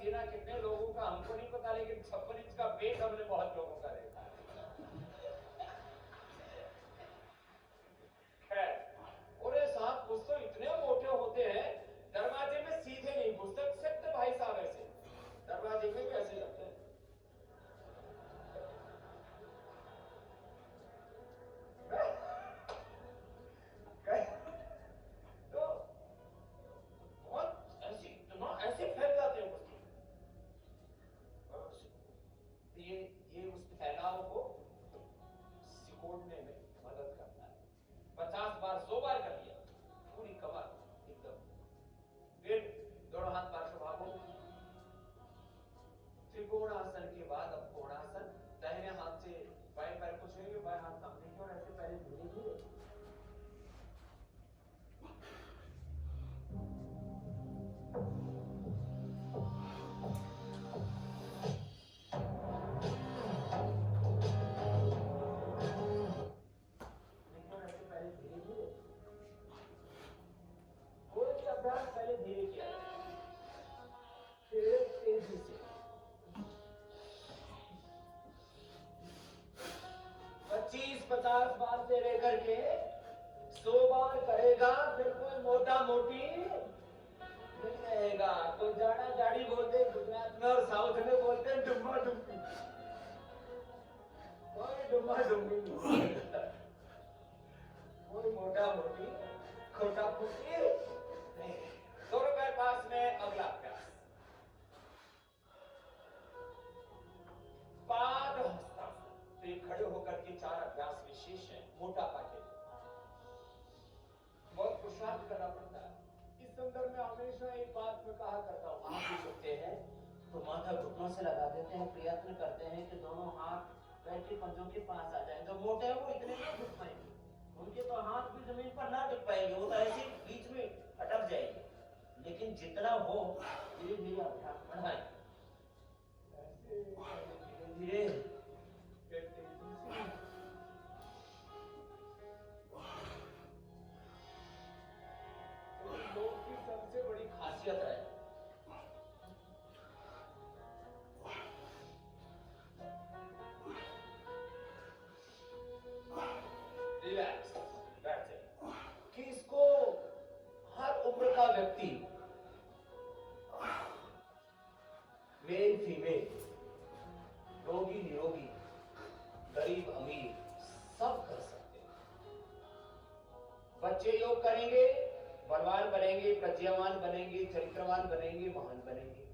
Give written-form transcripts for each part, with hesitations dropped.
सीना कितने लोगों का हमको नहीं पता, लेकिन 56 इंच का पेट हमने बहुत लोगों का देखा है। खैर, अरे साहब कुछ तो इतने मोटे होते हैं, दरवाजे में सीधे नहीं घुस सकते भाई साहब, ऐसे दरवाजे में भी ऐसे लगते हैं। तो बहुत ऐसे इतना ऐसे फैल जाते हैं कुछ, ये उस फैलाव को सिकोड़ने में मदद करता है। 50 बार 100 बार कर लिया, पूरी कमर एकदम। फिर दोनों हाथ पार्श्व भागो। त्रिकोणासन के बाद अब कोणासन। दाहिने हाथ से बाएं पैर को छुएंगे, बाएं हाथ सामने की ओर, ऐसे पहले धीरे धीरे पहले धीरे किया, फिर तेजी से 25-50 बार से लेकर के 100 बार करेगा, फिर कोई मोटा मोटी नहीं रहेगा। तो जाड़ा जाड़ी बोलते हैं गुजरात में, और साउथ में बोलते हैं डुम्बा डुम्बी। कोई डुम्बा डुम्बी नहीं, कोई मोटा मोटी खोटा फूटी नहीं। दोनों पैर पास में, अगला अभ्यास पाद हस्तासन। तो ये खड़े होकर के 4 अभ्यास विशेष है मोटापा के लिए, बहुत पुरुषार्थ करना पड़ता है। इस संदर्भ में हमेशा एक बात मैं कहा करता हूँ, आप भी सोते हैं तो माथा घुटनों से लगा देते हैं, प्रयत्न करते हैं कि दोनों हाथ पैर के पंजों के पास आ जाए। जो मोटे हैं वो इतने नहीं घुट पाएंगे, उनके तो हाथ भी जमीन पर ना टिक पाएंगे, वो तो ऐसे बीच में अटक जाएंगे। लेकिन जितना हो धीरे धीरे अभ्यास बढ़ाएं, धीरे धीरे लोग की सबसे बड़ी खासियत है रिलैक्स, बैठे, कि इसको हर उम्र का व्यक्ति, मेल फीमेल, रोगी निरोगी, गरीब अमीर, सब कर सकते हैं। बच्चे योग करेंगे, बलवान बनेंगे, प्रज्ञावान बनेंगे, चरित्रवान बनेंगे, महान बनेंगे।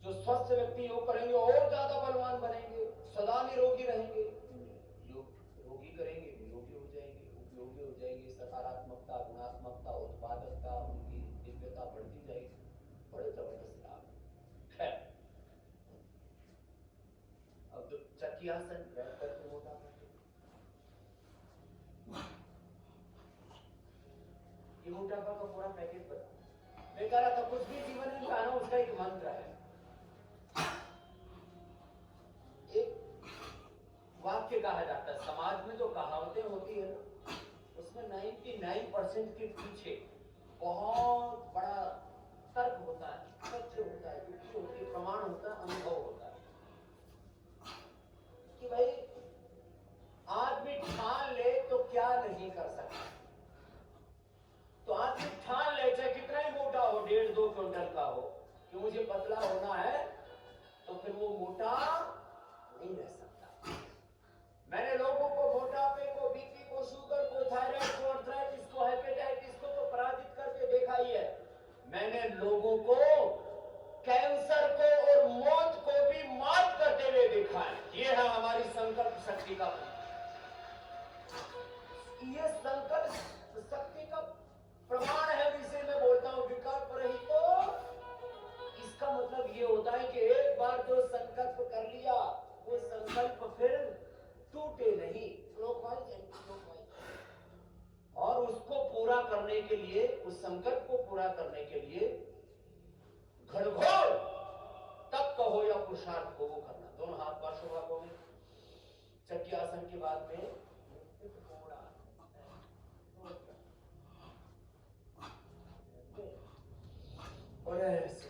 जो स्वस्थ व्यक्ति योग करेंगे और ज्यादा बलवान बनेंगे, सदा निरोगी रहेंगे। योग रोगी करेंगे, निरोगी हो जाएंगे, उपयोगी हो जाएंगे। सकारात्मकता, गुणात्मकता, उत्पादकता, उनकी दिव्यता बढ़ती जाएगी। बड़े जबरदस्त लाभ। खैर, अब तो चक्रियासन बैठ करके मोटा करके, ये मोटापा का पूरा पैकेज बता। मैं कह रहा था कुछ भी जीवन में पाना, उसका एक मंत्र है। एक वाक्य कहा जाता है, समाज में जो कहावतें होती है ना, उसमें 99% के पीछे बहुत बड़ा तर्क होता है, सत्य होता है, युक्ति होती है, प्रमाण होता है, अनुभव होता है। कि भाई आदमी ठान ले तो क्या नहीं कर सकता। तो आदमी ठान ले, चाहे कितना ही मोटा हो, 1.5-2 क्विंटल का हो, कि मुझे पतला होना है, तो फिर वो मोटा नहीं रह सकता। मैंने लोगों को मोटापे को, बीपी को, शुगर को, थायराइड को, आर्थराइटिस को, हेपेटाइटिस को तो पराजित करके देखा ही है। मैंने लोगों को कैंसर को और मौत को भी मात करते हुए देखा है। ये है हमारी संकल्प शक्ति का, ये संकल्प शक्ति का प्रमाण है। जिसे मैं बोलता हूं विकल्प रहित, तो इसका मतलब ये होता है कि एक बार जो संकल्प कर लिया, वो संकल्प फिर टूटे नहीं, और उसको पूरा करने के लिए, उस संकल्प को पूरा करने के लिए घनघोर तप कहो या पुरुषार्थ को वो करना। दोनों हाथ पार्श्व भागों में, चक्रियासन के बाद में और ऐसे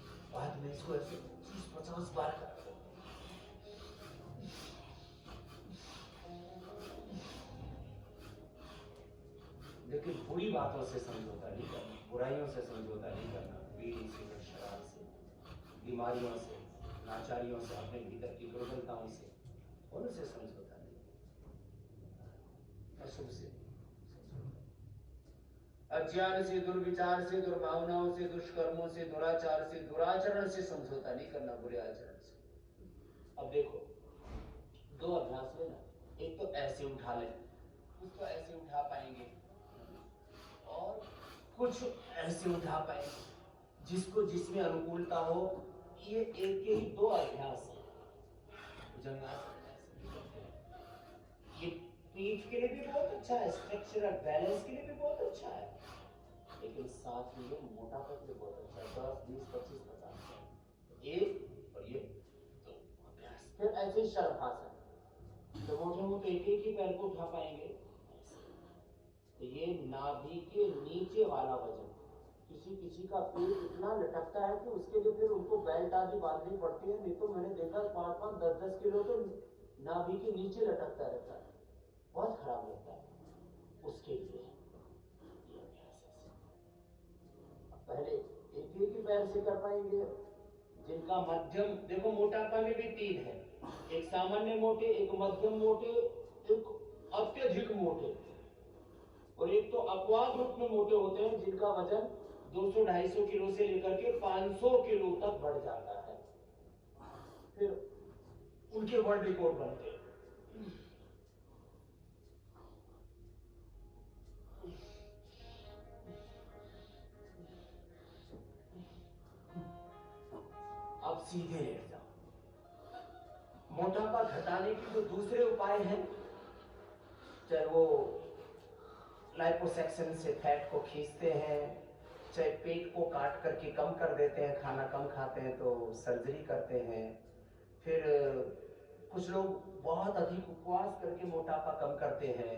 लेकिन बुरी बातों से समझौता नहीं करना, बुराइयों से समझौता नहीं करना, बीड़ी सिगरेट शराब से, बीमारियों से, नाचारियों से, अपने भीतर की दुर्बलताओं से, उनसे समझौता नहीं, अशुभ से, अज्ञान से, दुर्विचार से, दुर्भावनाओं से, दुष्कर्मों से, दुराचार से, दुराचरण से समझौता नहीं करना, बुरे आचरण से। अब देखो दो अभ्यास में ना, एक तो ऐसे उठा ले, कुछ तो ऐसे उठा पाएंगे और कुछ ऐसे उठा पाएंगे, जिसको जिसमें अनुकूलता हो। ये एक के ही दो अभ्यास है। ये पीठ के लिए भी बहुत अच्छा है, स्ट्रक्चरल बैलेंस के लिए भी बहुत अच्छा है, लेकिन साथ में ये मोटापा के लिए बहुत अच्छा है। 10, 20, 25, 50 ये और ये दो अभ्यास। फिर ऐसे शर्वासन, तो मोटे मोटे एक ही पैर को उठा पाएंगे। तो ये नाभि के नीचे वाला वजन, किसी किसी का पेट इतना लटकता है कि उसके लिए फिर उनको बेल्ट आदि बांधनी पड़ती है, नहीं तो मैंने देखा 5-5, 10-10 किलो तो नाभि के नीचे लटकता रहता है, बहुत खराब लगता है। उसके लिए ये अभ्यास है। पहले एक ही पैर से कर पाएंगे, जिनका मध्यम, देखो मोटापा में भी 3 है, एक सामान्य मोटे, एक मध्यम मोटे, एक अत्यधिक मोटे, और एक तो अपवाद रूप में मोटे होते हैं जिनका वजन 200-250 किलो से लेकर के 500 किलो तक बढ़ जाता है, फिर उनके वर्ल्ड रिकॉर्ड बनते हैं। अब सीधे लेट जाओ। मोटापा घटाने के जो दूसरे उपाय हैं, चाहे वो लाइपोसक्शन से फैट को खींचते हैं, चाहे पेट को काट करके कम कर देते हैं, खाना कम खाते हैं तो सर्जरी करते हैं, फिर कुछ लोग बहुत अधिक उपवास करके मोटापा कम करते हैं।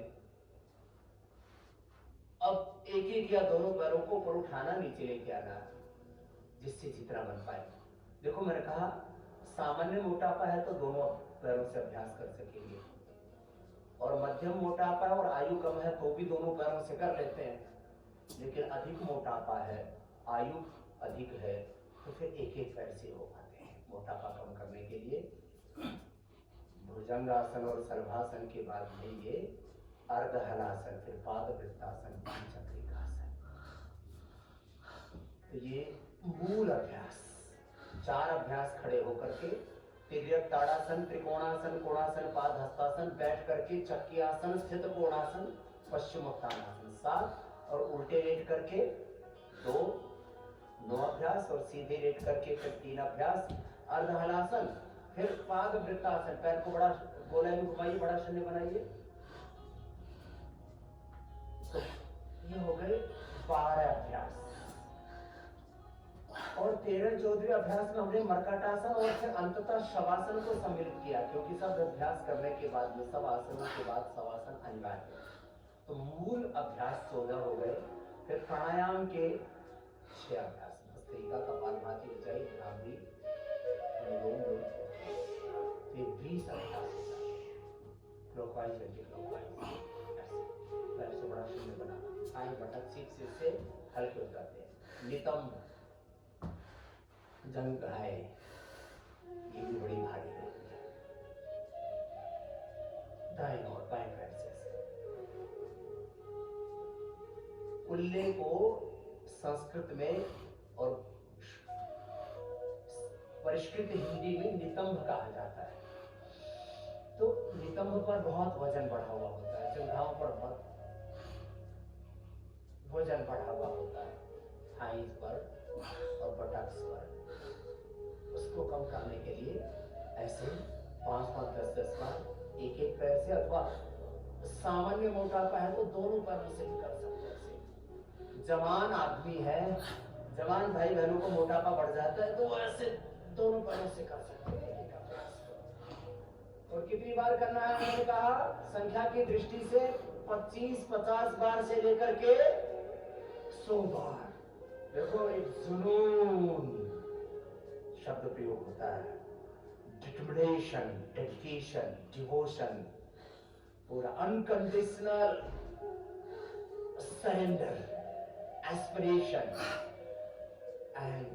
अब एक एक या दोनों पैरों को ऊपर उठाना, नीचे लेके आना, जिससे जितना बन पाए। देखो मैंने कहा सामान्य मोटापा है तो दोनों पैरों से अभ्यास कर सकेंगे, और मध्यम मोटापा है और आयु कम है तो भी दोनों पैरों से कर लेते हैं, लेकिन अधिक मोटापा है, आयु अधिक है, तो फिर एक एक पैर से हो पाते हैं। मोटापा कम करने के लिए भुजंगासन और सर्वासन के बाद में ये अर्धहलासन, फिर पादवृत्तासन, पंचक्रिकासन। तो ये मूल अभ्यास, 4 अभ्यास खड़े होकर के, तिर्यक ताड़ासन, त्रिकोणासन, कोणासन, पाद हस्तासन, बैठ करके चक्की आसन, स्थित कोणासन, पश्चिमोत्तानासन 7, और उल्टे लेट करके 9 अभ्यास, और सीधे लेट करके फिर 3 अभ्यास, अर्धहलासन, फिर पाद वृत्तासन, पैर को बड़ा गोले में घुमाइए, बड़ा शून्य बनाइए। तो ये हो गए 12 अभ्यास, और 13-14वें अभ्यास में हमने मर्कटासन और फिर अंततः शवासन को सम्मिलित किया, क्योंकि सब अभ्यास करने के बाद में, सब आसनों के बाद शवासन अनिवार्य है। तो मूल अभ्यास 14 हो गए। फिर प्राणायाम के 6 अभ्यास, भस्त्रिका, कपालभाति, ऊंचाई, भ्रामरी, अनुलोम, फिर 20 अभ्यास होता है, क्लॉकवाइज एंटी क्लॉकवाइज, पैर से बड़ा शून्य बनाना, आए बटक सीट से हल्के हो जाते हैं। नितंब, जंग है, ये भी बड़ी भारी रहती है, दाएं और बाएं पैर से। कुल्ले को संस्कृत में और परिष्कृत हिंदी में नितंब कहा जाता है। तो नितंब पर बहुत वजन बढ़ा हुआ होता है, जंघाओं पर बहुत वजन बढ़ा हुआ होता है, थाइज पर और बटक्स पर। उसको कम करने के लिए ऐसे 5-5, 10-10 बार एक एक पैर से, अथवा सामान्य मोटापा है तो दोनों पैरों से भी कर सकते हैं। जवान आदमी है, जवान भाई बहनों को मोटापा बढ़ जाता है तो वो ऐसे दोनों पैरों से कर सकते हैं एक अभ्यास। और कितनी बार करना है मैंने कहा, संख्या की दृष्टि से 25-50 बार से लेकर के 100 बार। देखो एक जुनून शब्द प्रयोग होता है, डिटर्मिनेशन, डेडिकेशन, डिवोशन, पूरा unconditional surrender, aspiration and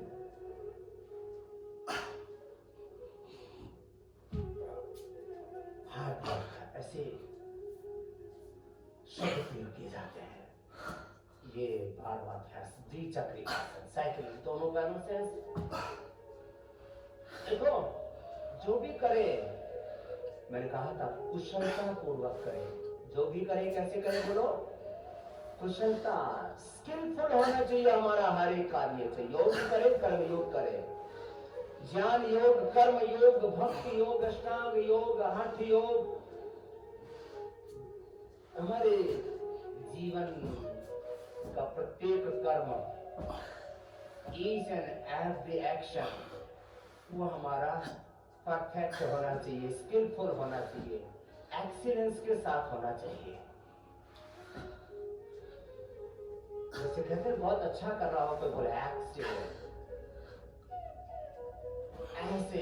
hard work, ऐसे शब्द प्रयोग किए जाते हैं। ये भावाभ्यास, द्विचक्री आसन, साइकिलिंग, दोनों पैरों से ऐसे। देखो, जो भी करे, मैंने कहा था कुशलता पूर्वक करे। जो भी करे कैसे करे बोलो? कुशलता, स्किलफुल होना चाहिए हमारा हर एक कार्य से। योग करे, कर्म योग करे, ज्ञान योग, कर्म योग, भक्ति योग, अष्टांग योग, हठ योग, हमारे जीवन का प्रत्येक कर्म, ईच एंड एवरी एक्शन, वो हमारा परफेक्ट होना चाहिए, स्किलफुल होना चाहिए, एक्सीलेंस के साथ होना चाहिए। जैसे कहते हैं बहुत अच्छा कर रहा हो तो बोले एक्सीलेंट। ऐसे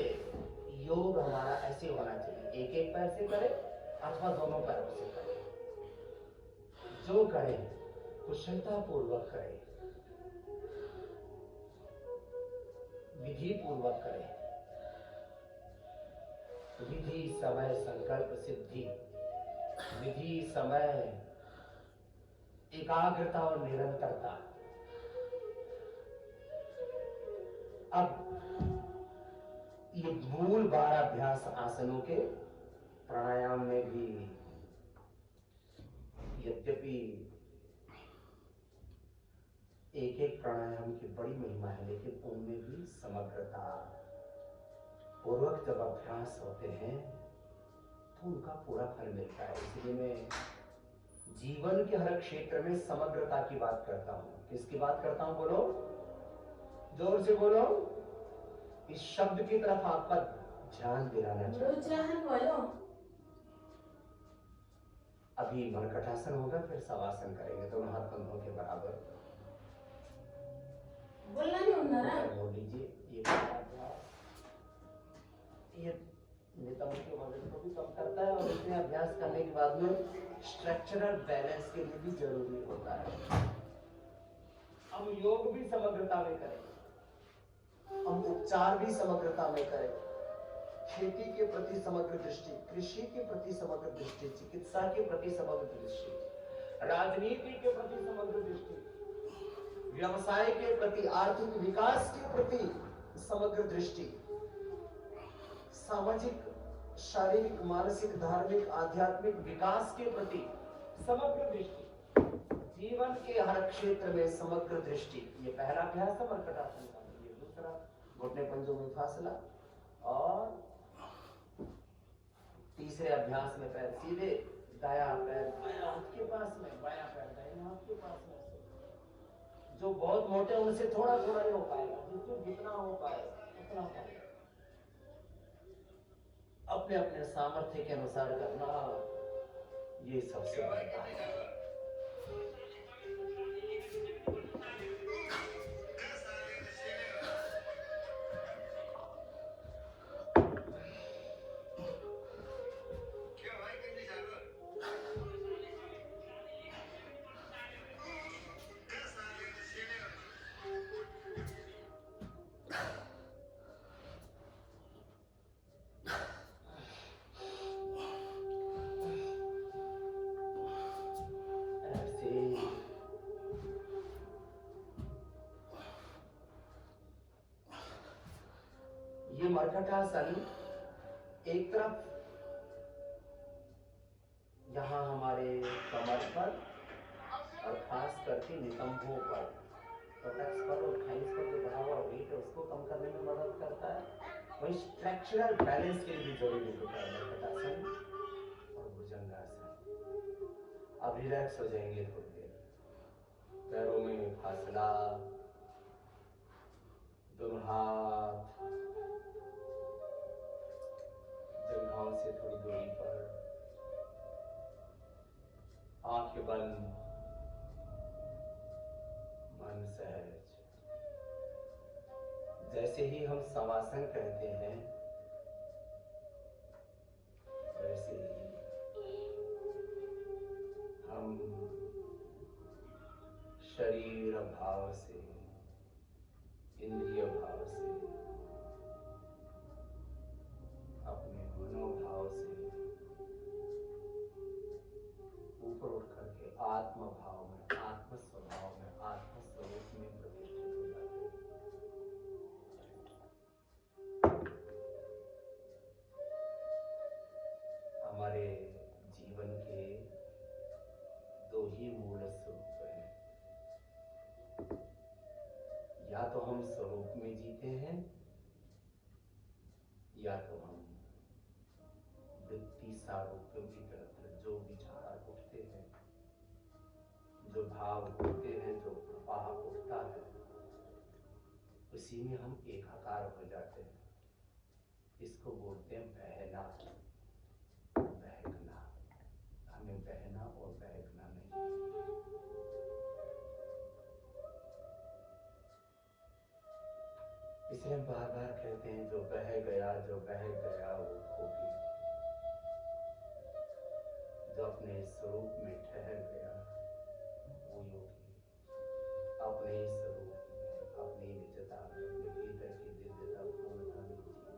योग हमारा ऐसे होना चाहिए, एक एक पैर से करे अथवा दोनों पैरों से करे। जो करे कुशलता पूर्वक करे, विधि पूर्वक करे। विधि समय संकल्प सिद्धि, विधि समय एकाग्रता और निरंतरता। अब ये मूल 12 अभ्यास आसनों के प्राणायाम में भी यद्यपि एक एक प्राणायाम की बड़ी महिमा है, लेकिन उनमें भी समग्रता पूर्वक जब अभ्यास होते हैं तो उनका पूरा फल मिलता है। इसलिए मैं जीवन के हर क्षेत्र में समग्रता की बात करता हूं। किसकी बात करता हूं बोलो? जोर से बोलो। इस शब्द की तरफ आपका ध्यान दिलाना चाहिए। अभी मरकटासन होगा, फिर शवासन करेंगे, दोनों हाथ कंधों के बराबर। बोलना नहीं होना ना। बोल लीजिए। ये नितंब के वजन को भी कम करता है और इतने अभ्यास करने के बाद में स्ट्रक्चरल बैलेंस के लिए भी जरूरी होता है। हम योग भी समग्रता में करें, हम उपचार भी समग्रता में करें। खेती के प्रति समग्र दृष्टि, कृषि के प्रति समग्र दृष्टि, चिकित्सा के प्रति समग्र दृष्टि, राजनीति के प्रति समग्र दृष्टि, व्यवसाय के प्रति, आर्थिक विकास के प्रति समग्र दृष्टि, सामाजिक, शारीरिक, मानसिक, धार्मिक, आध्यात्मिक विकास के प्रति समग्र दृष्टि, जीवन के हर क्षेत्र में समग्र दृष्टि। ये पहला अभ्यास है मरकटासन का। ये दूसरा, घुटने पंजों में फासला, और तीसरे अभ्यास में पैर सीधे, दाया पैर बायां हाथ के पास में, बायां पैर दाहिने हाथ के पास में। जो बहुत मोटे उनसे थोड़ा थोड़ा ही हो पाएगा, जिससे जितना हो पाए उतना पाएगा। अपने अपने सामर्थ्य के अनुसार करना, ये सबसे बड़ी बात है। ये मरकटासन एक तरफ यहाँ हमारे कमर पर और खास करके नितंबों पर, पटक्स पर और थाइस पर जो बढ़ा हुआ वेट है उसको कम करने में मदद करता है। वही स्ट्रक्चरल बैलेंस के लिए भी जरूरी होता है मरकटासन और भुजंगासन। अब रिलैक्स हो जाएंगे थोड़ी देर, पैरों में फासला, दोनों हाथ जंघाओं से थोड़ी दूरी पर, आंखें बंद, मन सहज। जैसे ही हम शवासन कहते हैं वैसे ही हम शरीर भाव से, इंद्रिय भाव से, अपने मनोभाव से ऊपर उठ करके आत्म भाव में, आत्म स्वभाव में, आत्म स्वरूप में प्रतिष्ठित हो जाते हैं। हमारे जीवन के दो ही मूल स्वरूप हैं, या तो हम स्वरूप में जीते हैं, या तो हम वृत्ति सारूप्यों की तरफ जो विचार उठते हैं, जो भाव उठते हैं, जो प्रवाह उठता है, उसी में हम एकाकार हो जाते हैं। इसको बोलते हैं बहना, बहकना। हमें बहना और बहकना नहीं। इसलिए हम बार बार कहते हैं जो बह गया, जो बह गया वो खो गया। जो अपने स्वरूप में ठहर गया वो योगी। अपने ही स्वरूप में, अपनी निजता में, अपने भीतर की दिव्यता पूर्णता में जीना।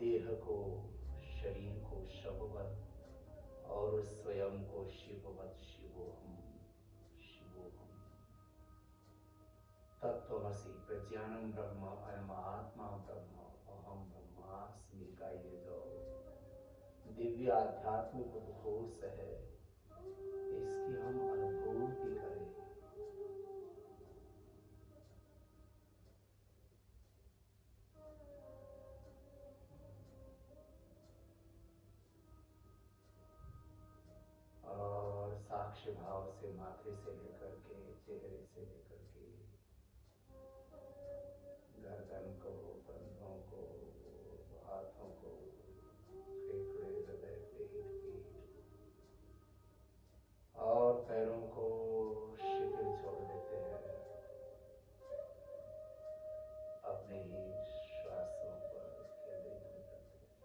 देह को, शरीर को शववत और स्वयं को शिववत। शिवोहम, शिवोहम। तत्त्वमसि प्रज्ञानम ब्रह्म अयम आत्मा ब्रह्म अहम ब्रह्मास्मि का ये जो दिव्य आध्यात्मिक उद्घोष है, इसकी हम अनुभूति करें। और साक्ष्य भाव से माथे से लेकर के, चेहरे से लेकर के, गर्दन को, कंधों को, हाथों को, फेफड़े, हृदय, पेट, पीठ और पैरों को शिथिल छोड़ देते हैं। अपने ही श्वासों पर केंद्रित करते हैं।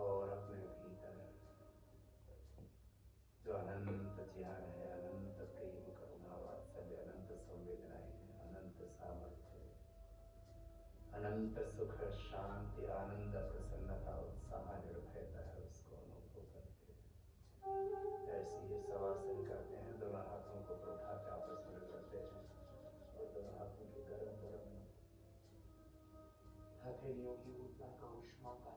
और अपने भीतर जो अनंत ज्ञान है, अनंत प्रेम, करुणा, वात्सल्य, अनंत संवेदनाएं हैं, अनंत सामर्थ्य, अनंत सुख, शांति, आनंद, प्रसन्नता, उत्साह, निर्भयता है, उसको अनुभव करते हैं। ऐसे ही शवासन करते हैं। दोनों हाथों को उठा के आपस में रगड़ते हैं और दोनों हाथों की गर्म गर्म हथेलियों की ऊर्जा का, उष्मा का